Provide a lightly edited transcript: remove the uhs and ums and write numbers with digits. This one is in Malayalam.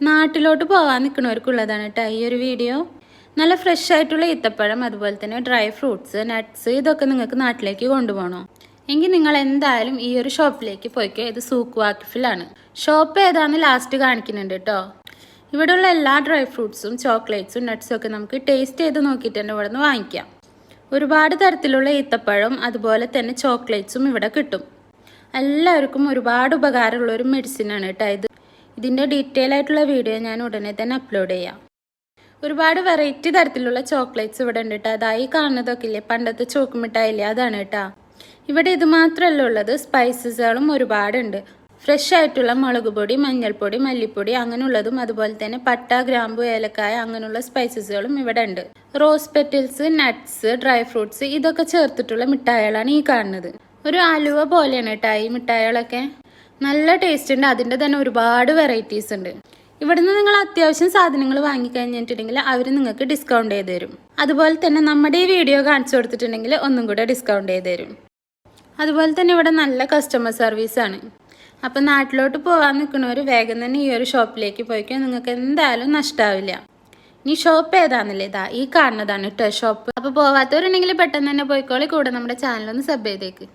നാട്ടിലോട്ട് പോകാൻ നിൽക്കുന്നവർക്കുള്ളതാണ് കേട്ടോ ഈ ഒരു വീഡിയോ. നല്ല ഫ്രഷ് ആയിട്ടുള്ള ഈത്തപ്പഴം, അതുപോലെ തന്നെ ഡ്രൈ ഫ്രൂട്ട്സ്, നട്ട്സ്, ഇതൊക്കെ നിങ്ങൾക്ക് നാട്ടിലേക്ക് കൊണ്ടുപോകണോ എങ്കിൽ നിങ്ങൾ എന്തായാലും ഈ ഒരു ഷോപ്പിലേക്ക് പോയിക്കോ. ഇത് സൂക്ക് വാക്കിഫിലാണ്. ഷോപ്പ് ഏതാന്ന് ലാസ്റ്റ് കാണിക്കുന്നുണ്ട് കേട്ടോ. ഇവിടെയുള്ള എല്ലാ ഡ്രൈ ഫ്രൂട്ട്സും ചോക്ലേറ്റ്സും നട്ട്സും ഒക്കെ നമുക്ക് ടേസ്റ്റ് ചെയ്ത് നോക്കിയിട്ട് തന്നെ ഇവിടെ നിന്ന് വാങ്ങിക്കാം. ഒരുപാട് തരത്തിലുള്ള ഈത്തപ്പഴം അതുപോലെ തന്നെ ചോക്ലേറ്റ്സും ഇവിടെ കിട്ടും. എല്ലാവർക്കും ഒരുപാട് ഉപകാരമുള്ള ഒരു മെഡിസിനാണ് കേട്ടോ. ഇതിൻ്റെ ഡീറ്റെയിൽ ആയിട്ടുള്ള വീഡിയോ ഞാൻ ഉടനെ തന്നെ അപ്ലോഡ് ചെയ്യാം. ഒരുപാട് വെറൈറ്റി തരത്തിലുള്ള ചോക്ലേറ്റ്സ് ഇവിടെ ഉണ്ട് കേട്ടോ. അതായി കാണുന്നതൊക്കെ ഇല്ലേ, പണ്ടത്തെ ചോക്ക് മിഠായില്ലേ, അതാണ് കേട്ടോ. ഇവിടെ ഇത് മാത്രമല്ല ഉള്ളത്, സ്പൈസസുകളും ഒരുപാടുണ്ട്. ഫ്രഷ് ആയിട്ടുള്ള മുളക് പൊടി, മഞ്ഞൾപ്പൊടി, മല്ലിപ്പൊടി അങ്ങനെയുള്ളതും, അതുപോലെ തന്നെ പട്ട, ഗ്രാമ്പു, ഏലക്കായ അങ്ങനെയുള്ള സ്പൈസസുകളും ഇവിടെ ഉണ്ട്. റോസ് പെറ്റിൽസ്, നട്ട്സ്, ഡ്രൈ ഫ്രൂട്ട്സ് ഇതൊക്കെ ചേർത്തിട്ടുള്ള മിഠായികളാണ് ഈ കാണുന്നത്. ഒരു അലുവ പോലെയാണ് കേട്ടോ ഈ മിഠായികളൊക്കെ. നല്ല ടേസ്റ്റ് ഉണ്ട്. അതിൻ്റെ തന്നെ ഒരുപാട് വെറൈറ്റീസ് ഉണ്ട്. ഇവിടുന്ന് നിങ്ങൾ അത്യാവശ്യം സാധനങ്ങൾ വാങ്ങിക്കഴിഞ്ഞിട്ടുണ്ടെങ്കിൽ അവർ നിങ്ങൾക്ക് ഡിസ്കൗണ്ട് ചെയ്ത് തരും. അതുപോലെ തന്നെ നമ്മുടെ ഈ വീഡിയോ കാണിച്ചു കൊടുത്തിട്ടുണ്ടെങ്കിൽ ഒന്നും കൂടെ ഡിസ്കൗണ്ട് ചെയ്ത് തരും. അതുപോലെ തന്നെ ഇവിടെ നല്ല കസ്റ്റമർ സർവീസാണ്. അപ്പം നാട്ടിലോട്ട് പോകാൻ നിൽക്കുന്നവർ വേഗം തന്നെ ഈ ഒരു ഷോപ്പിലേക്ക് പോയിക്കോ. നിങ്ങൾക്ക് എന്തായാലും നഷ്ടമാവില്ല. ഇനി ഷോപ്പ് ഏതാണെന്നില്ലേ, ഇതാ ഈ കാണുന്നതാണ് കേട്ടോ ഷോപ്പ്. അപ്പോൾ പോവാത്തവരുണ്ടെങ്കിൽ പെട്ടെന്ന് തന്നെ പോയിക്കോളി. കൂടെ നമ്മുടെ ചാനലൊന്ന് സബ് ചെയ്തേക്ക്.